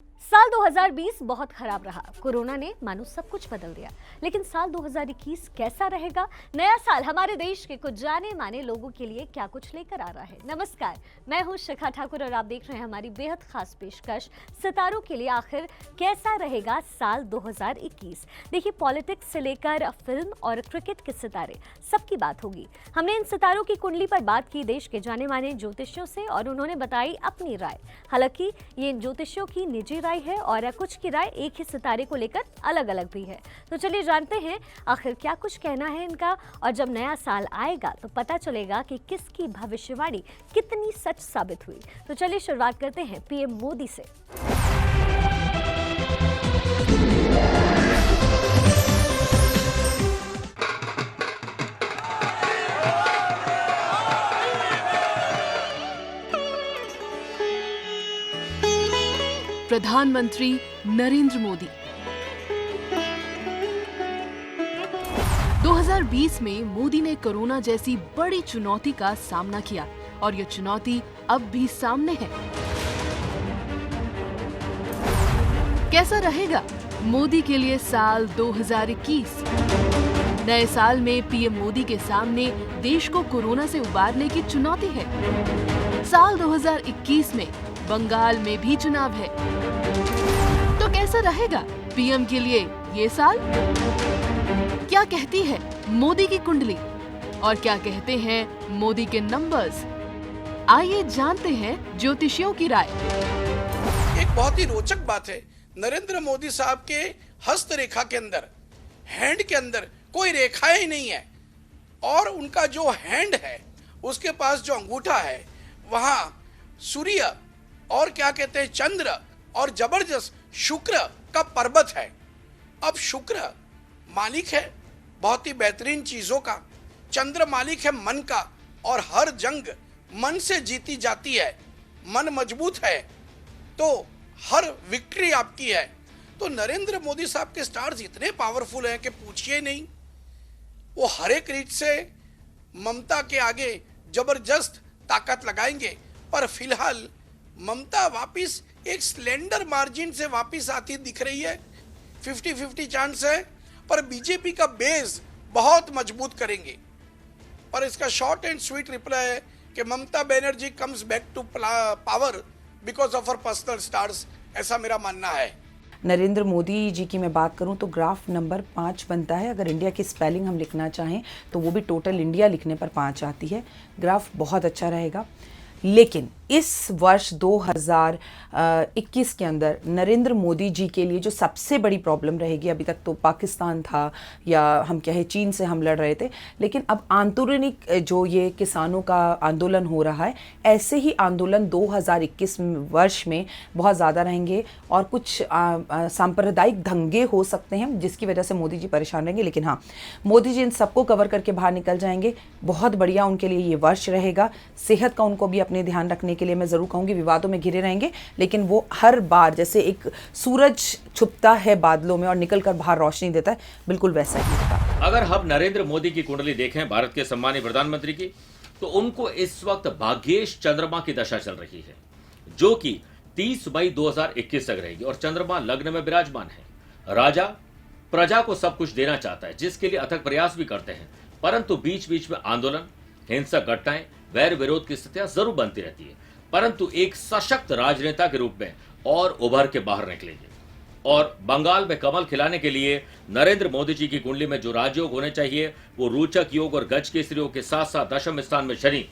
साल 2020 बहुत खराब रहा। कोरोना ने मानो सब कुछ बदल दिया। लेकिन साल 2021 कैसा रहेगा? नया साल हमारे देश के कुछ जाने माने लोगों के लिए क्या कुछ लेकर आ रहा है। नमस्कार, मैं हूं शिखा ठाकुर और आप देख रहे हैं हमारी बेहद खास पेशकश सितारों के लिए। आखिर कैसा रहेगा साल 2021? देखिए, पॉलिटिक्स से लेकर फिल्म और क्रिकेट के सितारे, सबकी बात होगी। हमने इन सितारों की कुंडली पर बात की देश के जाने माने ज्योतिषियों से और उन्होंने बताई अपनी राय। हालांकि ये इन ज्योतिषियों की निजी राय है और कुछ की राय एक ही सितारे को लेकर अलग अलग भी है। तो चलिए जानते हैं आखिर क्या कुछ कहना है इनका, और जब नया साल आएगा तो पता चलेगा कि किसकी भविष्यवाणी कितनी सच साबित हुई। तो चलिए शुरुआत करते हैं पीएम मोदी से। प्रधानमंत्री नरेंद्र मोदी 2020 में मोदी ने कोरोना जैसी बड़ी चुनौती का सामना किया और ये चुनौती अब भी सामने है। कैसा रहेगा मोदी के लिए साल 2021? नए साल में पीएम मोदी के सामने देश को कोरोना से उबारने की चुनौती है। साल 2021 में बंगाल में भी चुनाव है, तो कैसा रहेगा पीएम के लिए ये साल? क्या कहती है मोदी की कुंडली और क्या कहते हैं मोदी के नंबर्स? आइए जानते हैं ज्योतिषियों की राय। एक बहुत ही रोचक बात है, नरेंद्र मोदी साहब के हस्त रेखा के अंदर, हैंड के अंदर कोई रेखाएं नहीं है, और उनका जो हैंड है उसके पास जो अंगूठा है वहां सूर्य और क्या कहते हैं चंद्र और जबरदस्त शुक्र का पर्वत है। अब शुक्र मालिक है बहुत ही बेहतरीन चीजों का, चंद्र मालिक है मन का, और हर जंग मन से जीती जाती है। मन मजबूत है तो हर विक्ट्री आपकी है। तो नरेंद्र मोदी साहब के स्टार्स इतने पावरफुल हैं कि पूछिए नहीं। वो हर एक रीत से ममता के आगे जबरदस्त ताकत लगाएंगे, पर फिलहाल ममता वापिस एक स्लेंडर मार्जिन से वापिस आती दिख रही है। 50-50 चांस है, पर बीजेपी का बेस बहुत मजबूत करेंगे। पर इसका शॉर्ट एंड स्वीट रिप्लाई है कि Mamata Banerjee comes back to power because of her personal stars, ऐसा मेरा मानना है। नरेंद्र मोदी जी की मैं बात करूं तो ग्राफ नंबर 5 बनता है। अगर इंडिया की स्पेलिंग हम लिखना चाहें तो वो भी टोटल इंडिया लिखने पर 5 आती है। ग्राफ बहुत अच्छा रहेगा, लेकिन इस वर्ष 2021 के अंदर नरेंद्र मोदी जी के लिए जो सबसे बड़ी प्रॉब्लम रहेगी, अभी तक तो पाकिस्तान था या हम कहें चीन से हम लड़ रहे थे, लेकिन अब आंतरिक जो ये किसानों का आंदोलन हो रहा है, ऐसे ही आंदोलन 2021 वर्ष में बहुत ज़्यादा रहेंगे और कुछ सांप्रदायिक दंगे हो सकते हैं जिसकी वजह से मोदी जी परेशान रहेंगे। लेकिन हाँ, मोदी जी इन सबको कवर करके बाहर निकल जाएंगे। बहुत बढ़िया उनके लिए ये वर्ष रहेगा। सेहत का उनको भी अपने ध्यान रखने के लिए मैं जरूर कहूंगी, विवादों में घिरे रहेंगे, लेकिन वो हर बार जैसे एक सूरज छुपता है बादलों में और निकलकर बाहर रोशनी देता है, बिल्कुल वैसा ही होगा। अगर हम नरेंद्र मोदी की कुंडली देखें, भारत के सम्मानित प्रधानमंत्री की, तो उनको इस वक्त भाग्येश चंद्रमा की दशा चल रही है, जो कि 30 मई 2021 तक रहेगी, और चंद्रमा लग्न में विराजमान है। राजा प्रजा को सब कुछ देना चाहता है, जिसके लिए अथक प्रयास भी करते हैं, परंतु बीच बीच में आंदोलन, हिंसक घटनाएं, वैर विरोध की स्थितियां जरूर बनती रहती है, परंतु एक सशक्त राजनेता के रूप में और उभर के बाहर निकलेंगे। और बंगाल में कमल खिलाने के लिए नरेंद्र मोदी जी की कुंडली में जो राजयोग होने चाहिए, वो रोचक योग और गज केसरियों के साथ साथ दशम स्थान में शनि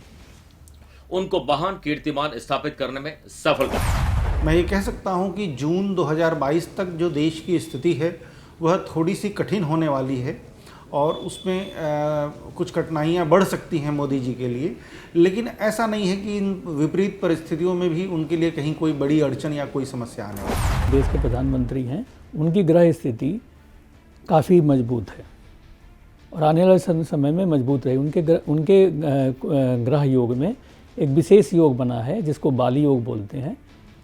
उनको महान कीर्तिमान स्थापित करने में सफल करें। मैं ये कह सकता हूं कि जून 2022 तक जो देश की स्थिति है वह थोड़ी सी कठिन होने वाली है, और उसमें कुछ कठिनाइयाँ बढ़ सकती हैं मोदी जी के लिए, लेकिन ऐसा नहीं है कि इन विपरीत परिस्थितियों में भी उनके लिए कहीं कोई बड़ी अड़चन या कोई समस्या आने वाली है। देश के प्रधानमंत्री हैं, उनकी ग्रह स्थिति काफ़ी मजबूत है और आने वाले समय में मजबूत रहे। उनके ग्रह योग में एक विशेष योग बना है जिसको बाली योग बोलते हैं,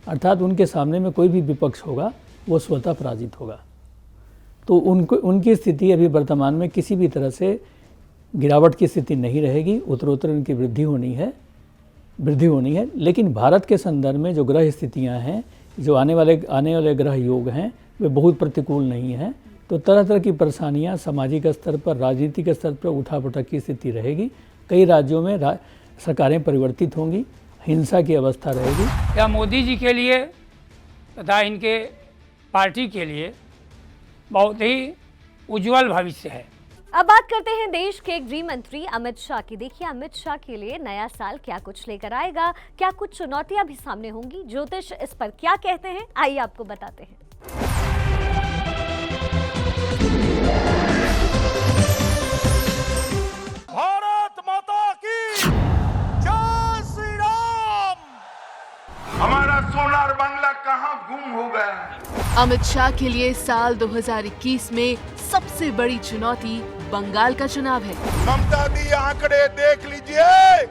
अर्थात उनके सामने में कोई भी विपक्ष होगा वो स्वतः पराजित होगा। तो उनकी स्थिति अभी वर्तमान में किसी भी तरह से गिरावट की स्थिति नहीं रहेगी, उत्तरोत्तर उनकी वृद्धि होनी है। लेकिन भारत के संदर्भ में जो ग्रह स्थितियां हैं, जो आने वाले ग्रह योग हैं वे बहुत प्रतिकूल नहीं हैं। तो तरह तरह की परेशानियां सामाजिक स्तर पर, राजनीतिक स्तर पर उठापटक की स्थिति रहेगी। कई राज्यों में सरकारें परिवर्तित होंगी, हिंसा की अवस्था रहेगी। यह मोदी जी के लिए तथा इनके पार्टी के लिए बहुत ही उज्जवल भविष्य है। अब बात करते हैं देश के गृह मंत्री अमित शाह की। देखिए, अमित शाह के लिए नया साल क्या कुछ लेकर आएगा, क्या कुछ चुनौतियां भी सामने होंगी, ज्योतिष इस पर क्या कहते हैं, आइए आपको बताते हैं। भारत माता की जय श्री राम। हमारा सोनार बांग्ला कहाँ गुम हो गया है? अमित शाह के लिए साल 2021 में सबसे बड़ी चुनौती बंगाल का चुनाव है। ममता दी आंकड़े देख लीजिए,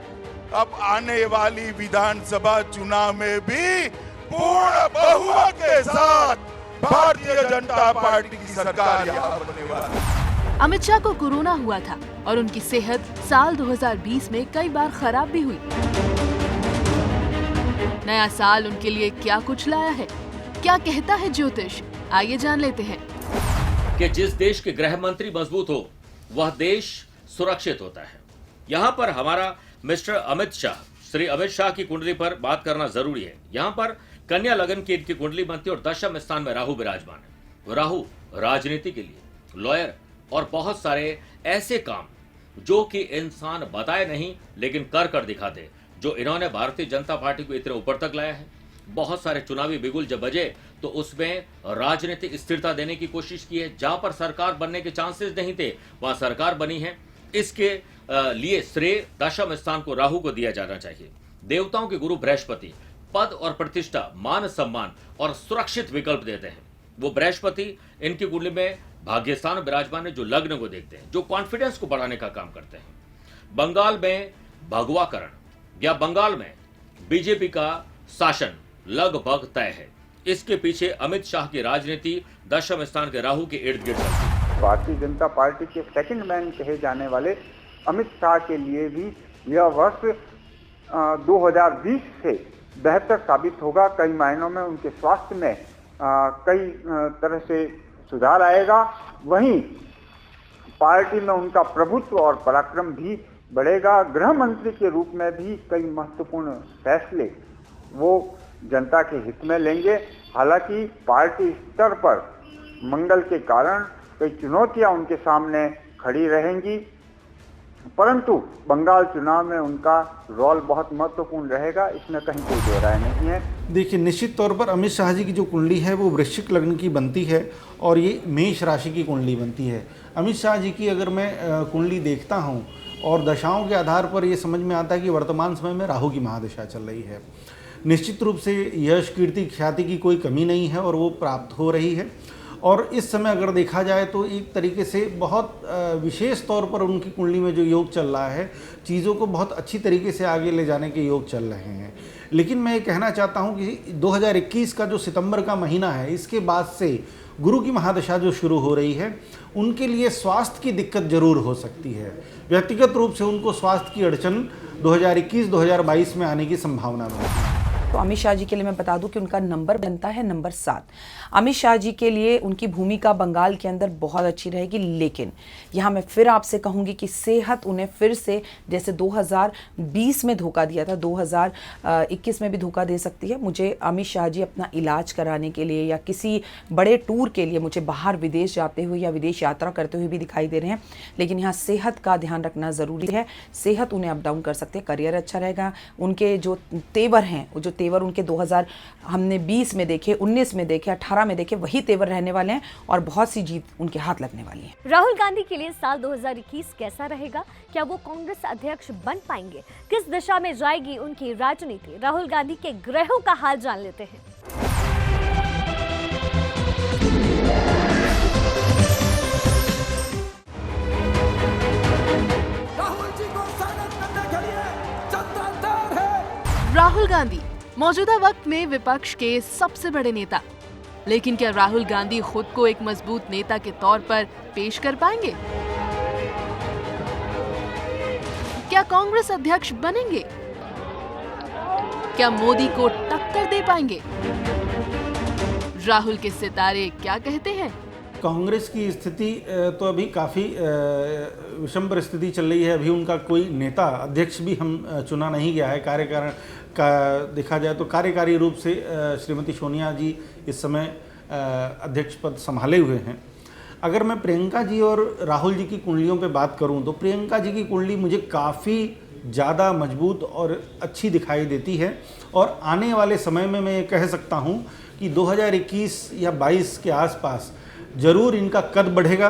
अब आने वाली विधानसभा चुनाव में भी पूर्ण बहुमत के साथ भारतीय जनता पार्टी की सरकार यहाँ बनने वाली है। अमित शाह को कोरोना हुआ था और उनकी सेहत साल 2020 में कई बार खराब भी हुई। नया साल उनके लिए क्या कुछ लाया है, क्या कहता है ज्योतिष, आइए जान लेते हैं। कि जिस देश के गृह मंत्री मजबूत हो वह देश सुरक्षित होता है। यहाँ पर हमारा मिस्टर अमित शाह, श्री अमित शाह की कुंडली पर बात करना जरूरी है। यहाँ पर कन्या लगन की इनकी कुंडली बनती है और दशम स्थान में राहु विराजमान है। राहु राजनीति के लिए, लॉयर और बहुत सारे ऐसे काम जो कि इंसान बताए नहीं लेकिन कर दिखाते, जो इन्होंने भारतीय जनता पार्टी को इतने ऊपर तक लाया है। बहुत सारे चुनावी बिगुल जब बजे तो उसमें राजनीतिक स्थिरता देने की कोशिश की है। जहां पर सरकार बनने के चांसेस नहीं थे वहां सरकार बनी है। इसके लिए श्रेय दशम स्थान को राहु को दिया जाना चाहिए। देवताओं के गुरु बृहस्पति पद और प्रतिष्ठा, मान सम्मान और सुरक्षित विकल्प देते हैं। वो बृहस्पति इनकी कुंडली में भाग्यस्थान विराजमान है, जो लग्न को देखते हैं, जो कॉन्फिडेंस को बढ़ाने का काम करते हैं। बंगाल में भगवाकरण या बंगाल में बीजेपी का शासन लगभग तय है। इसके पीछे अमित शाह की राजनीति दशम स्थान के राहु के इर्द गिर्द चलती है। भारतीय जनता पार्टी के सेकंड मैन कहे जाने वाले अमित शाह के लिए भी यह वर्ष 2020 से बेहतर साबित होगा। कई मायनों में उनके स्वास्थ्य में कई तरह से सुधार आएगा। वहीं पार्टी में उनका प्रभुत्व और पराक्रम भी बढ़ेगा। गृह मंत्री के रूप में भी कई महत्वपूर्ण फैसले वो जनता के हित में लेंगे। हालांकि पार्टी स्तर पर मंगल के कारण कई चुनौतियां उनके सामने खड़ी रहेंगी, परंतु बंगाल चुनाव में उनका रोल बहुत महत्वपूर्ण रहेगा, इसमें कहीं कोई दो राय नहीं है। देखिए, निश्चित तौर पर अमित शाह जी की जो कुंडली है वो वृश्चिक लग्न की बनती है और ये मेष राशि की कुंडली बनती है। अमित शाह जी की अगर मैं कुंडली देखता हूँ और दशाओं के आधार पर ये समझ में आता है कि वर्तमान समय में राहु की महादशा चल रही है। निश्चित रूप से यश, कीर्ति, ख्याति की कोई कमी नहीं है और वो प्राप्त हो रही है। और इस समय अगर देखा जाए तो एक तरीके से बहुत विशेष तौर पर उनकी कुंडली में जो योग चल रहा है, चीज़ों को बहुत अच्छी तरीके से आगे ले जाने के योग चल रहे हैं। लेकिन मैं ये कहना चाहता हूँ कि 2021 का जो सितंबर का महीना है, इसके बाद से गुरु की महादशा जो शुरू हो रही है, उनके लिए स्वास्थ्य की दिक्कत जरूर हो सकती है। व्यक्तिगत रूप से उनको स्वास्थ्य की अड़चन 2021-2022 में आने की संभावना है। तो अमित शाह जी के लिए मैं बता दूं कि उनका नंबर बनता है नंबर 7। अमित शाह जी के लिए उनकी भूमिका बंगाल के अंदर बहुत अच्छी रहेगी, लेकिन यहाँ मैं फिर आपसे कहूँगी कि सेहत उन्हें फिर से जैसे 2020 में धोखा दिया था, 2021 में भी धोखा दे सकती है। मुझे अमित शाह जी अपना इलाज कराने के लिए या किसी बड़े टूर के लिए मुझे बाहर विदेश जाते हुए या विदेश यात्रा करते हुए भी दिखाई दे रहे हैं, लेकिन यहाँ सेहत का ध्यान रखना ज़रूरी है। सेहत उन्हें अप डाउन कर सकते हैं। करियर अच्छा रहेगा। उनके जो तेवर हैं, जो तेवर उनके 2000 हमने 20 में देखे, 19 में देखे, 18 में देखे, वही तेवर रहने वाले हैं और बहुत सी जीत उनके हाथ लगने वाली है। राहुल गांधी के लिए साल 2021 कैसा रहेगा? क्या वो कांग्रेस अध्यक्ष बन पाएंगे? किस दिशा में जाएगी उनकी राजनीति? राहुल गांधी के ग्रहों का हाल जान लेते हैं। राहुल गांधी मौजूदा वक्त में विपक्ष के सबसे बड़े नेता, लेकिन क्या राहुल गांधी खुद को एक मजबूत नेता के तौर पर पेश कर पाएंगे? क्या कांग्रेस अध्यक्ष बनेंगे? क्या मोदी को टक्कर दे पाएंगे? राहुल के सितारे क्या कहते हैं? कांग्रेस की स्थिति तो अभी काफ़ी विषम परिस्थिति चल रही है। अभी उनका कोई नेता अध्यक्ष भी हम चुना नहीं गया है। कार्यकारण का देखा जाए तो कार्यकारी रूप से श्रीमती सोनिया जी इस समय अध्यक्ष पद संभाले हुए हैं। अगर मैं प्रियंका जी और राहुल जी की कुंडलियों पे बात करूं तो प्रियंका जी की कुंडली मुझे काफ़ी ज़्यादा मजबूत और अच्छी दिखाई देती है, और आने वाले समय में मैं ये कह सकता हूं कि 2021 या 22 के आसपास ज़रूर इनका कद बढ़ेगा।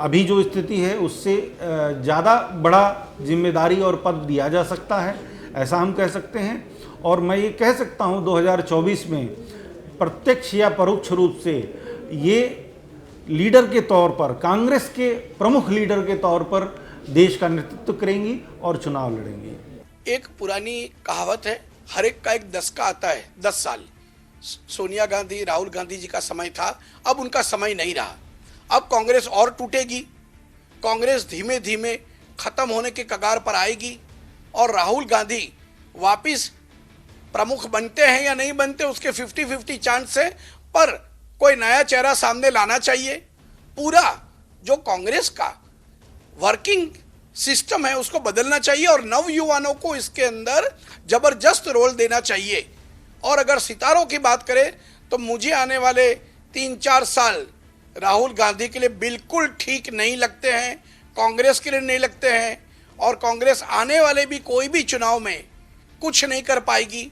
अभी जो स्थिति है उससे ज़्यादा बड़ा जिम्मेदारी और पद दिया जा सकता है, ऐसा हम कह सकते हैं। और मैं ये कह सकता हूँ 2024 में प्रत्यक्ष या परोक्ष रूप से ये लीडर के तौर पर, कांग्रेस के प्रमुख लीडर के तौर पर देश का नेतृत्व करेंगी और चुनाव लड़ेंगी। एक पुरानी कहावत है, हर एक का एक दशका आता है, 10 साल। सोनिया गांधी, राहुल गांधी जी का समय था, अब उनका समय नहीं रहा। अब कांग्रेस और टूटेगी, कांग्रेस धीमे धीमे खत्म होने के कगार पर आएगी, और राहुल गांधी वापिस प्रमुख बनते हैं या नहीं बनते उसके 50-50 चांस है, पर कोई नया चेहरा सामने लाना चाहिए। पूरा जो कांग्रेस का वर्किंग सिस्टम है उसको बदलना चाहिए, और नवयुवाओं को इसके अंदर जबरदस्त रोल देना चाहिए। और अगर सितारों की बात करें तो मुझे आने वाले 3-4 साल राहुल गांधी के लिए बिल्कुल ठीक नहीं लगते हैं, कांग्रेस के लिए नहीं लगते हैं, और कांग्रेस आने वाले भी कोई भी चुनाव में कुछ नहीं कर पाएगी।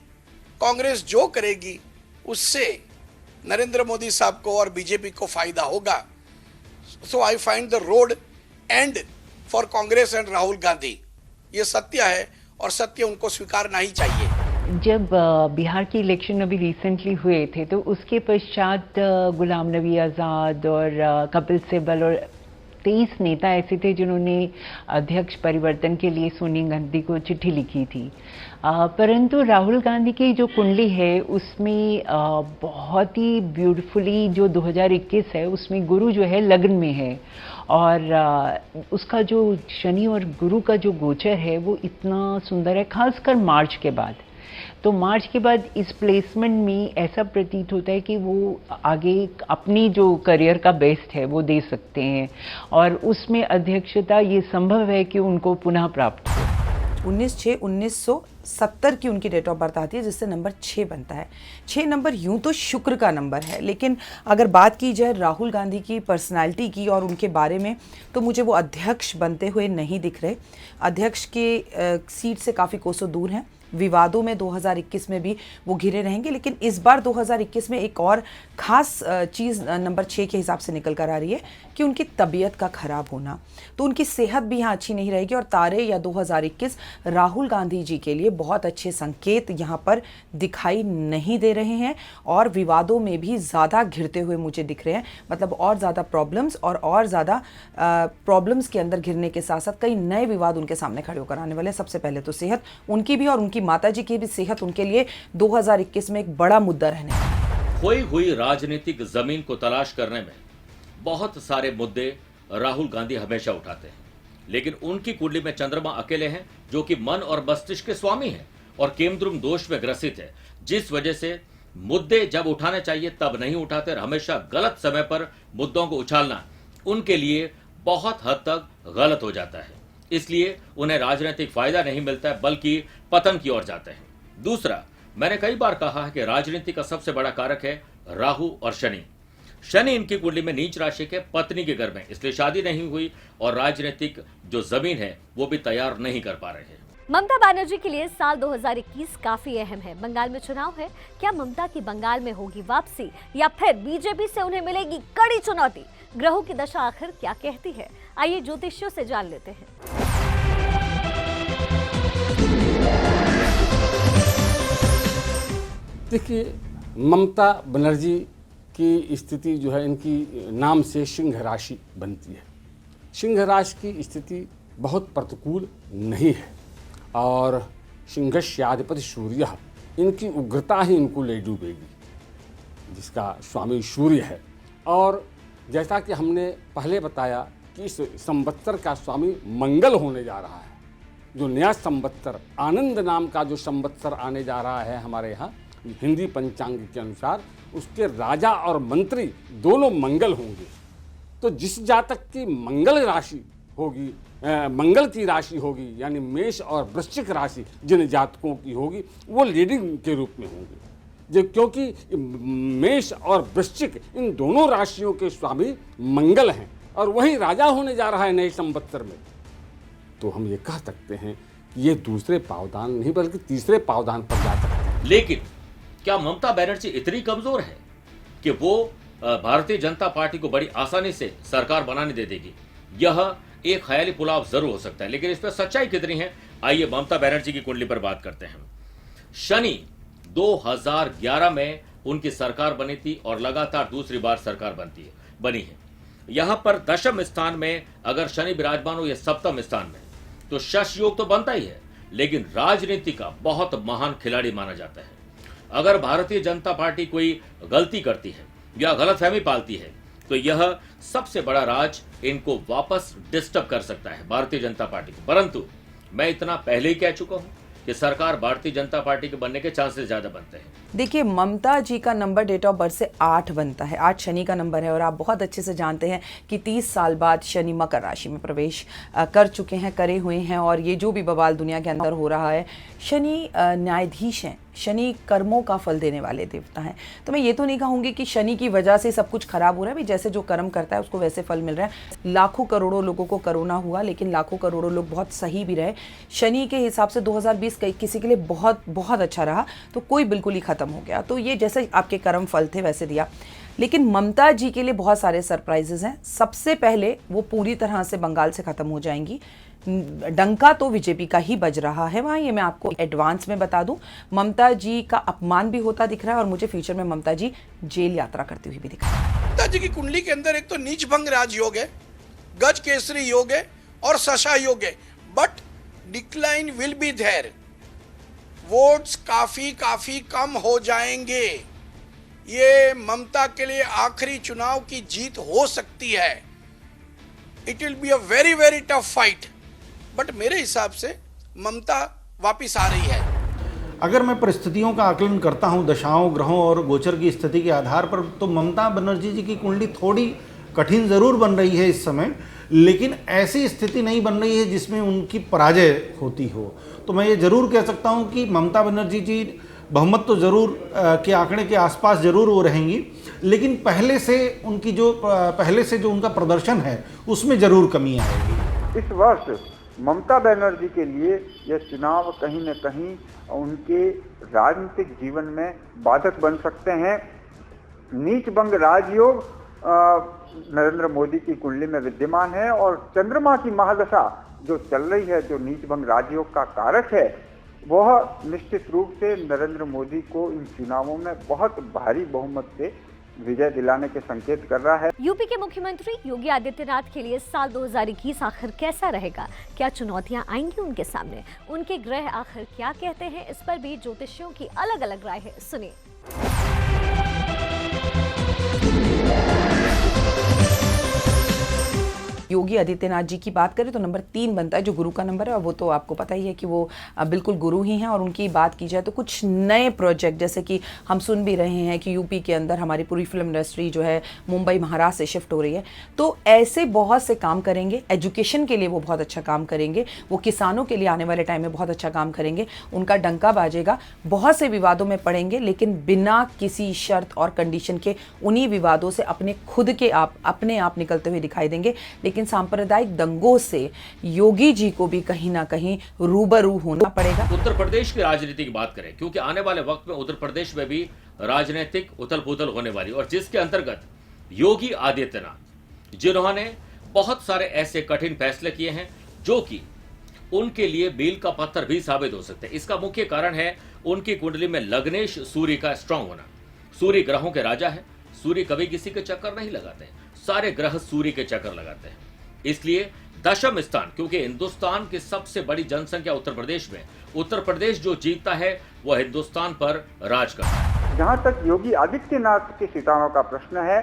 कांग्रेस जो करेगी उससे नरेंद्र मोदी साहब को और बीजेपी को फायदा होगा। So I find the road end for Congress and Rahul Gandhi. ये सत्य है और सत्य उनको स्वीकारना ही चाहिए। जब बिहार के इलेक्शन अभी रिसेंटली हुए थे तो उसके पश्चात गुलाम नबी आज़ाद और कपिल सिब्बल और 23 नेता ऐसे थे जिन्होंने अध्यक्ष परिवर्तन के लिए सोनिया गांधी को चिट्ठी लिखी थी। परंतु राहुल गांधी की जो कुंडली है उसमें बहुत ही ब्यूटीफुली जो 2021 है उसमें गुरु जो है लग्न में है, और उसका जो शनि और गुरु का जो गोचर है वो इतना सुंदर है, खासकर मार्च के बाद। तो मार्च के बाद इस प्लेसमेंट में ऐसा प्रतीत होता है कि वो आगे अपनी जो करियर का बेस्ट है वो दे सकते हैं, और उसमें अध्यक्षता ये संभव है कि उनको पुनः प्राप्त हो। 19/6/1970 की उनकी डेट ऑफ बर्थ आती है, जिससे नंबर 6 बनता है। 6 नंबर यूं तो शुक्र का नंबर है, लेकिन अगर बात की जाए राहुल गांधी की पर्सनालिटी की और उनके बारे में तो मुझे वो अध्यक्ष बनते हुए नहीं दिख रहे। अध्यक्ष के सीट से काफ़ी कोसों दूर हैं। विवादों में 2021 में भी वो घिरे रहेंगे, लेकिन इस बार 2021 में एक और ख़ास चीज़ नंबर 6 के हिसाब से निकल कर आ रही है कि उनकी तबीयत का ख़राब होना, तो उनकी सेहत भी यहाँ अच्छी नहीं रहेगी। और तारे या 2021 राहुल गांधी जी के लिए बहुत अच्छे संकेत यहाँ पर दिखाई नहीं दे रहे हैं, और विवादों में भी ज़्यादा घिरते हुए मुझे दिख रहे हैं। मतलब और ज़्यादा प्रॉब्लम्स और ज़्यादा प्रॉब्लम्स के अंदर घिरने के साथ साथ कई नए विवाद उनके सामने खड़े होकर आने वाले हैं। सबसे पहले तो सेहत उनकी भी और उनकी माताजी की भी सेहत उनके लिए 2021 में एक बड़ा मुद्दा रहने वाला है। खोई हुई राजनीतिक जमीन को तलाश करने में बहुत सारे मुद्दे राहुल गांधी हमेशा उठाते हैं, लेकिन उनकी कुंडली में चंद्रमा अकेले हैं जो कि मन और मस्तिष्क के स्वामी हैं और केमद्रुम दोष में ग्रसित है, जिस वजह से मुद्दे जब उठाने चाहिए तब नहीं उठाते और हमेशा गलत समय पर मुद्दों को उछालना उनके लिए बहुत हद तक गलत हो जाता है। इसलिए उन्हें राजनीतिक फायदा नहीं मिलता है बल्कि पतन की ओर जाते हैं। दूसरा, मैंने कई बार कहा है कि राजनीति का सबसे बड़ा कारक है राहु और शनि। शनि इनकी कुंडली में नीच राशि के पत्नी के घर में, इसलिए शादी नहीं हुई और राजनीतिक जो जमीन है वो भी तैयार नहीं कर पा रहे हैं। ममता बनर्जी के लिए साल 2021 काफी अहम है। बंगाल में चुनाव है, क्या ममता की बंगाल में होगी वापसी या फिर बीजेपी से उन्हें मिलेगी कड़ी चुनौती? ग्रहों की दशा आखिर क्या कहती है, आइए ज्योतिषियों से जान लेते हैं। देखिए, ममता बनर्जी की स्थिति जो है इनकी नाम से सिंह राशि बनती है। सिंह राशि की स्थिति बहुत प्रतिकूल नहीं है और सिंहस्याधिपति सूर्य, इनकी उग्रता ही इनको ले डूबेगी, जिसका स्वामी सूर्य है। और जैसा कि हमने पहले बताया कि इस संवत्सर का स्वामी मंगल होने जा रहा है। जो नया संवत्सर, आनंद नाम का जो संवत्सर आने जा रहा है हमारे यहाँ, हिंदी पंचांग के अनुसार उसके राजा और मंत्री दोनों मंगल होंगे। तो जिस जातक की मंगल राशि होगी, मंगल की राशि होगी, यानी मेष और वृश्चिक राशि जिन जातकों की होगी वो लीडिंग के रूप में होंगे, क्योंकि मेष और वृश्चिक इन दोनों राशियों के स्वामी मंगल हैं और वही राजा होने जा रहा है नए संवत्सर में। तो हम ये कह सकते हैं कि ये दूसरे पावदान नहीं बल्कि तीसरे पावदान पर जा सकते हैं। लेकिन क्या ममता बनर्जी इतनी कमजोर है कि वो भारतीय जनता पार्टी को बड़ी आसानी से सरकार बनाने दे देगी? यह एक ख्याली पुलाव जरूर हो सकता है, लेकिन इस पर सच्चाई कितनी है, आइए ममता बनर्जी की कुंडली पर बात करते हैं। शनि 2011 में उनकी सरकार बनी थी और लगातार दूसरी बार सरकार बनी है। यहां पर दशम स्थान में अगर शनि विराजमान हो या सप्तम स्थान में तो शश योग तो बनता ही है, लेकिन राजनीति का बहुत महान खिलाड़ी माना जाता है। अगर भारतीय जनता पार्टी कोई गलती करती है या गलतफहमी पालती है तो यह सबसे बड़ा राज इनको वापस डिस्टर्ब कर सकता है भारतीय जनता पार्टी को। परंतु मैं इतना पहले ही कह चुका हूं कि सरकार भारतीय जनता पार्टी के बनने के चांसेस ज्यादा बनते हैं। देखिए, ममता जी का नंबर डेट ऑफ बर्थ से 8 बनता है। 8 शनि का नंबर है और आप बहुत अच्छे से जानते हैं कि 30 साल बाद शनि मकर राशि में प्रवेश कर चुके हैं, करे हुए हैं। और ये जो भी बवाल दुनिया के अंदर हो रहा है, शनि न्यायाधीश हैं, शनि कर्मों का फल देने वाले देवता हैं। तो मैं ये तो नहीं कहूँगी कि शनि की वजह से सब कुछ खराब हो रहा है। भाई, जैसे जो कर्म करता है उसको वैसे फल मिल रहा है। लाखों करोड़ों लोगों को कोरोना हुआ, लेकिन लाखों करोड़ों लोग बहुत सही भी रहे। शनि के हिसाब से 2020 किसी के लिए बहुत बहुत अच्छा रहा, तो कोई बिल्कुल ही खत्म हो गया। तो ये जैसे आपके कर्म फल थे वैसे दिया। लेकिन ममता जी के लिए बहुत सारे सरप्राइजेस हैं। सबसे पहले वो पूरी तरह से बंगाल से खत्म हो जाएंगी। डंका तो बीजेपी का ही बज रहा है वहाँ, ये मैं आपको एडवांस में बता दूं। ममता जी का अपमान भी होता दिख रहा है और मुझे फ्यूचर में ममता जी जेल यात्रा करती हुई भी दिख रही है। ममता जी की कुंडली के अंदर एक तो नीच भंग राज योग है, गज केसरी योग है और सशा योग है, but decline will be there. Votes काफी कम हो जाएंगे। ये ममता के लिए आखिरी चुनाव की जीत हो सकती है। It will be a very very tough fight, but मेरे हिसाब से ममता वापिस आ रही है। अगर मैं परिस्थितियों का आकलन करता हूं, दशाओं, ग्रहों और गोचर की स्थिति के आधार पर, तो ममता बनर्जी जी की कुंडली थोड़ी कठिन जरूर बन रही है इस समय, लेकिन ऐसी स्थिति नहीं बन रही है जिसमें उनकी पराजय होती हो। तो मैं ये जरूर कह सकता हूं कि ममता बनर्जी जी बहुमत तो जरूर के आंकड़े के आसपास जरूर वो रहेंगी, लेकिन पहले से जो उनका प्रदर्शन है उसमें जरूर कमी आएगी। इस वर्ष ममता बनर्जी के लिए यह चुनाव कहीं न कहीं उनके राजनीतिक जीवन में बाधक बन सकते हैं। नीच भंग राजयोग नरेंद्र मोदी की कुंडली में विद्यमान है और चंद्रमा की महादशा जो चल रही है, जो नीच भंग राजयोग का कारक है, वह निश्चित रूप से नरेंद्र मोदी को इन चुनावों में बहुत भारी बहुमत से विजय दिलाने के संकेत कर रहा है। यूपी के मुख्यमंत्री योगी आदित्यनाथ के लिए साल 2021 आखिर कैसा रहेगा? क्या चुनौतियां आएंगी उनके सामने? उनके ग्रह आखिर क्या कहते हैं? इस पर भी ज्योतिषियों की अलग अलग राय है, सुनिए। योगी आदित्यनाथ जी की बात करें तो नंबर 3 बनता है, जो गुरु का नंबर है, और वो तो आपको पता ही है कि वो बिल्कुल गुरु ही हैं। और उनकी बात की जाए तो कुछ नए प्रोजेक्ट, जैसे कि हम सुन भी रहे हैं कि यूपी के अंदर हमारी पूरी फिल्म इंडस्ट्री जो है मुंबई महाराष्ट्र से शिफ्ट हो रही है, तो ऐसे बहुत से काम करेंगे। एजुकेशन के लिए वो बहुत अच्छा काम करेंगे, वो किसानों के लिए आने वाले टाइम में बहुत अच्छा काम करेंगे। उनका डंका बाजेगा, बहुत से विवादों में पड़ेंगे, लेकिन बिना किसी शर्त और कंडीशन के उन्हीं विवादों से अपने आप निकलते हुए दिखाई देंगे। लेकिन सांप्रदायिक दंगों से योगी जी को भी कहीं ना कहीं रूबरू होना पड़ेगा। उत्तर प्रदेश की राजनीति की बात करें, क्योंकि आने वाले वक्त में उत्तर प्रदेश में भी राजनीतिक उथल पुथल होने वाली, और जिसके अंतर्गत योगी आदित्यनाथ जिन्होंने बहुत सारे ऐसे कठिन फैसले किए हैं जो कि उनके लिए मील का पत्थर भी साबित हो सकते हैं। इसका मुख्य कारण है उनकी कुंडली में लग्नेश सूर्य का स्ट्रांग होना। सूर्य ग्रहों के राजा है। सूर्य कभी किसी के चक्कर नहीं लगाते, सारे ग्रह सूर्य के चक्कर लगाते हैं। इसलिए दशम स्थान, क्योंकि हिंदुस्तान की सबसे बड़ी जनसंख्या उत्तर प्रदेश में, उत्तर प्रदेश जो जीतता है वह हिंदुस्तान पर राज करता है। जहां तक योगी आदित्यनाथ के सितारों का प्रश्न है,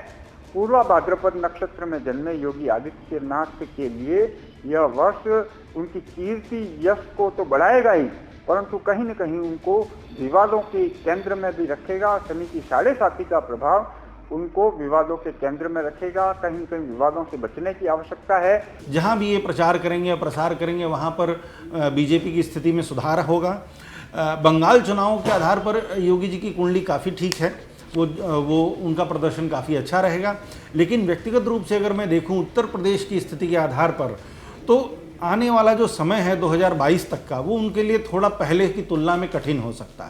पूर्वा भाद्रपद नक्षत्र में जन्मे योगी आदित्यनाथ के लिए यह वर्ष उनकी कीर्ति यश को तो बढ़ाएगा ही, परंतु कहीं न कहीं उनको विवादों के केंद्र में भी रखेगा। समिति 7.5 का प्रभाव उनको विवादों के केंद्र में रखेगा। कहीं न कहीं विवादों से बचने की आवश्यकता है। जहाँ भी ये प्रचार करेंगे या प्रसार करेंगे वहाँ पर बीजेपी की स्थिति में सुधार होगा। बंगाल चुनावों के आधार पर योगी जी की कुंडली काफ़ी ठीक है, वो उनका प्रदर्शन काफ़ी अच्छा रहेगा। लेकिन व्यक्तिगत रूप से अगर मैं देखूं उत्तर प्रदेश की स्थिति के आधार पर, तो आने वाला जो समय है 2022 तक का, वो उनके लिए थोड़ा पहले की तुलना में कठिन हो सकता है।